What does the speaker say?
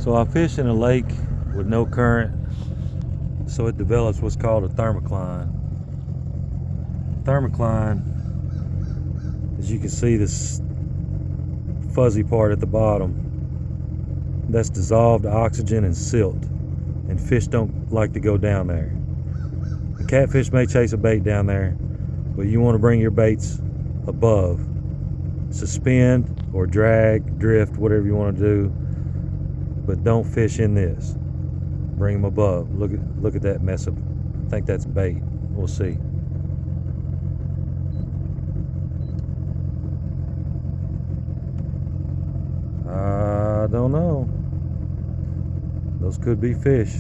So I fish in a lake with no current, so it develops what's called a thermocline. Thermocline, as you can see, this fuzzy part at the bottom, that's dissolved oxygen and silt, and fish don't like to go down there. The catfish may chase a bait down there, but you want to bring your baits above. Suspend or drag, drift, whatever you want to do, but don't fish in this. Bring them above. Look at that mess of, I think that's bait. We'll see. I don't know. Those could be fish.